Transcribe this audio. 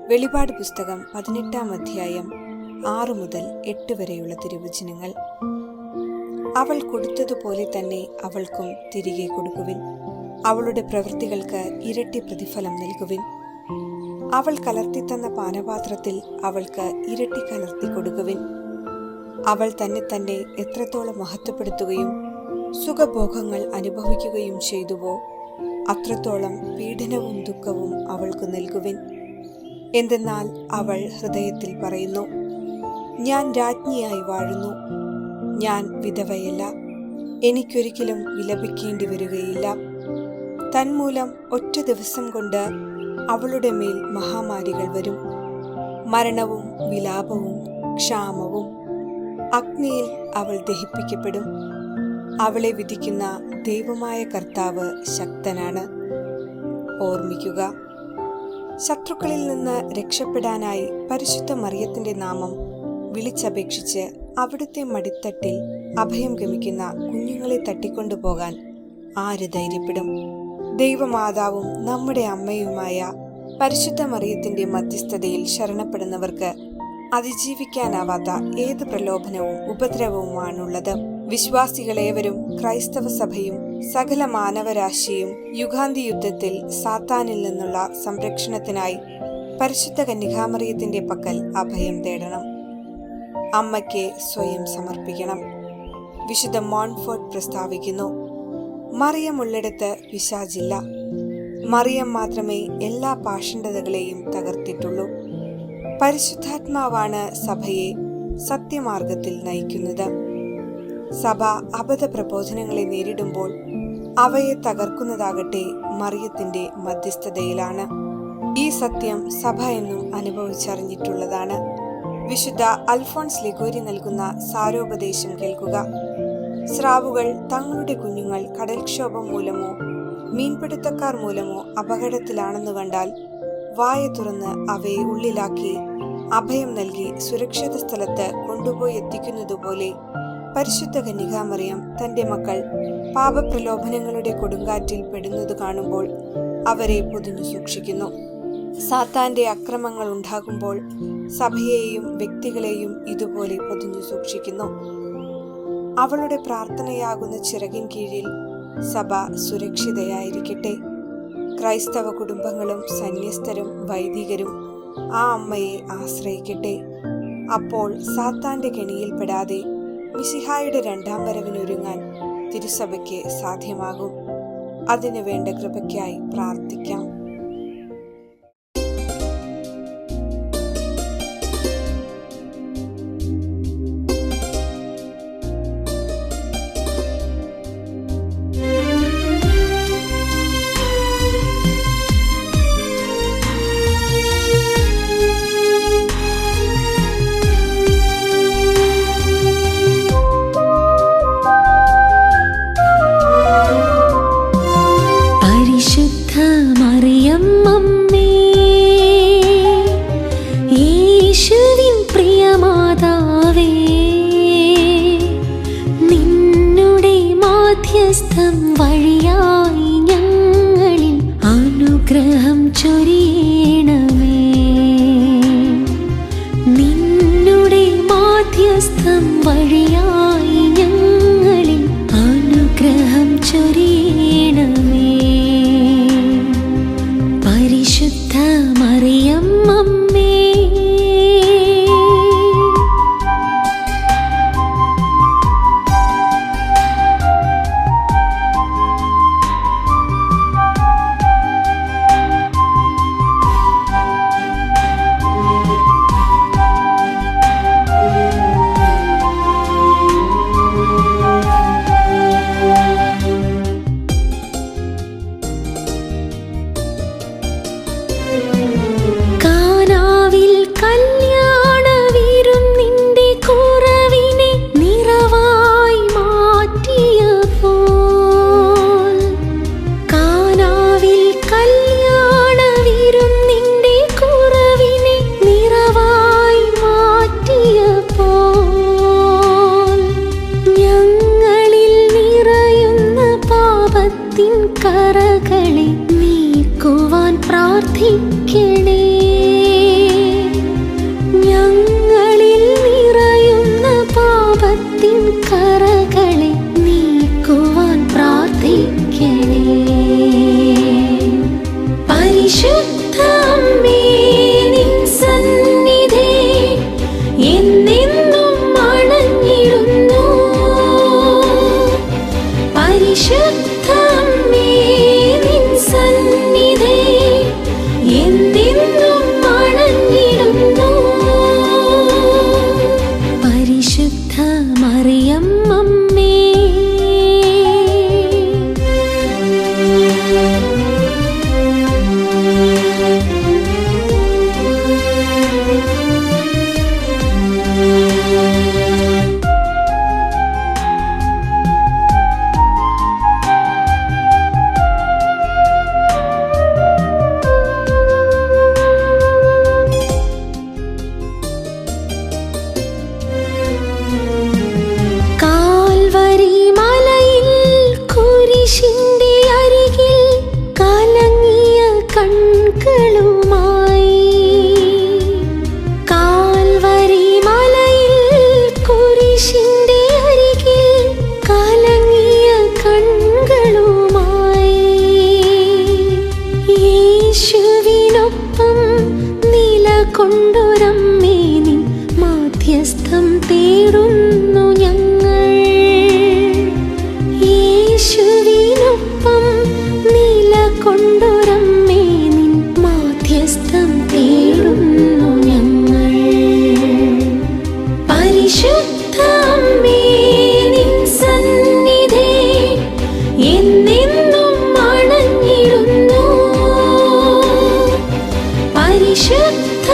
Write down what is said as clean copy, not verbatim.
വെളിപാട് പുസ്തകം 18-ാം അധ്യായം 6 മുതൽ 8 വരെയുള്ള തിരുവചനങ്ങൾ. അവൾ കൊടുത്തതുപോലെ തന്നെ അവൾക്കും തിരികെ കൊടുക്കുവിൻ. അവളുടെ പ്രവൃത്തികൾക്ക് ഇരട്ടി പ്രതിഫലം നൽകുവിൻ. അവൾ കലർത്തിത്തന്ന പാനപാത്രത്തിൽ അവൾക്ക് ഇരട്ടി കലർത്തി കൊടുക്കുവിൻ. അവൾ തന്നെ എത്രത്തോളം മഹത്വപ്പെടുത്തുകയും സുഖഭോഗങ്ങൾ അനുഭവിക്കുകയും ചെയ്തുവോ അത്രത്തോളം പീഡനവും ദുഃഖവും അവൾക്ക് നൽകുവിൻ. എന്തെന്നാൽ അവൾ ഹൃദയത്തിൽ പറയുന്നു, ഞാൻ രാജ്ഞിയായി വാഴുന്നു, ഞാൻ വിധവയല്ല, എനിക്കൊരിക്കലും വിലപിക്കേണ്ടി വരികയില്ല. തന്മൂലം ഒറ്റ ദിവസം കൊണ്ട് അവളുടെ മേൽ മഹാമാരികൾ വരും. മരണവും വിലാപവും ക്ഷാമവും. അഗ്നിയിൽ അവൾ ദഹിപ്പിക്കപ്പെടും. അവളെ വിധിക്കുന്ന ദൈവമായ കർത്താവ് ശക്തനാണ്. ഓർമ്മിക്കുക, ശത്രുക്കളിൽ നിന്ന് രക്ഷപ്പെടാനായി പരിശുദ്ധ മറിയത്തിന്റെ നാമം വിളിച്ചപേക്ഷിച്ച് അവിടുത്തെ മടിത്തട്ടിൽ അഭയം ഗമിക്കുന്ന കുഞ്ഞുങ്ങളെ തട്ടിക്കൊണ്ടുപോകാൻ ആര് ധൈര്യപ്പെടും? ദൈവമാതാവും നമ്മുടെ അമ്മയുമായ പരിശുദ്ധ മറിയത്തിന്റെ മധ്യസ്ഥതയിൽ ശരണപ്പെടുന്നവർക്ക് അതിജീവിക്കാനാവാത്ത ഏത് പ്രലോഭനവും ഉപദ്രവവുമാണുള്ളത്. വിശ്വാസികളേവരും ക്രൈസ്തവ സഭയും സകല മാനവരാശിയും യുഗാന്തി യുദ്ധത്തിൽ സാത്താനിൽ നിന്നുള്ള സംരക്ഷണത്തിനായി പരിശുദ്ധ കന്യകാമറിയത്തിന്റെ പക്കൽ അഭയം തേടണം. അമ്മയ്ക്ക് സ്വയം സമർപ്പിക്കണം. വിശുദ്ധ മോൺഫോർട്ട് പ്രസ്താവിക്കുന്നു, മറിയം ഉള്ളിടത്ത് പിശാചില്ല. മറിയം മാത്രമേ എല്ലാ പാഷണ്ഡതകളെയും തകർത്തിട്ടുള്ളൂ. പരിശുദ്ധാത്മാവാണ് സഭയെ സത്യമാർഗത്തിൽ നയിക്കുന്നത്. സഭ അബദ്ധ പ്രബോധനങ്ങളെ നേരിടുമ്പോൾ അവയെ തകർക്കുന്നതാകട്ടെ മറിയത്തിന്റെ മധ്യസ്ഥതയിലാണ്. ഈ സത്യം സഭ എന്നും അനുഭവിച്ചറിഞ്ഞിട്ടുള്ളതാണ്. വിശുദ്ധ അൽഫോൺസ് ലിഗോരി നൽകുന്ന സാരോപദേശം കേൾക്കുക. സ്രാവുകൾ തങ്ങളുടെ കുഞ്ഞുങ്ങൾ കടൽക്ഷോഭം മൂലമോ മീൻപിടുത്തക്കാർ മൂലമോ അപകടത്തിലാണെന്ന് കണ്ടാൽ വായ തുറന്ന് അവയെ ഉള്ളിലാക്കി അഭയം നൽകി സുരക്ഷിത സ്ഥലത്ത് കൊണ്ടുപോയി എത്തിക്കുന്നതുപോലെ പരിശുദ്ധ കന്യകാമറിയം തന്റെ മക്കൾ പാപപ്രലോഭനങ്ങളുടെ കൊടുങ്കാറ്റിൽ പെടുന്നത് കാണുമ്പോൾ അവരെ പൊതിഞ്ഞു സൂക്ഷിക്കുന്നു. സാത്താന്റെ അക്രമങ്ങൾ ഉണ്ടാകുമ്പോൾ സഭയെയും വ്യക്തികളെയും ഇതുപോലെ പൊതിഞ്ഞു സൂക്ഷിക്കുന്നു. അവളുടെ പ്രാർത്ഥനയാകുന്ന ചിറകിൻ കീഴിൽ സഭ സുരക്ഷിതയായിരിക്കട്ടെ. ക്രൈസ്തവ കുടുംബങ്ങളും സന്യസ്തരും വൈദികരും ആ അമ്മയെ ആശ്രയിക്കട്ടെ. അപ്പോൾ സാത്താന്റെ കെണിയിൽപ്പെടാതെ മിശിഹായുടെ 2ാം വരവിനൊരുങ്ങാൻ തിരുസഭയ്ക്ക് സാധ്യമാകും. അതിനു വേണ്ട കൃപയ്ക്കായി പ്രാർത്ഥിക്കാം. വഴിയായി ഞങ്ങളിൽ അനുഗ്രഹം ചൊരിയണമേ. നിന്നുടെ മാധ്യസ്ഥം വഴിയായി ഞങ്ങളിൽ അനുഗ്രഹം ചൊരിയണമേ. പരിശുദ്ധ മറിയം അമ്മേ, മാധ്യസ്ഥം തേടുന്നു ഞങ്ങൾ. യേശുവിനൊപ്പം നിലകൊണ്ടൊരമ്മേ, നിൻ മാധ്യസ്ഥം തേടുന്നു ഞങ്ങൾ. പരിശുദ്ധ അമ്മേ, നിൻ സന്നിധി എന്നെന്നും അണഞ്ഞിടുന്നു. പരിശുദ്ധ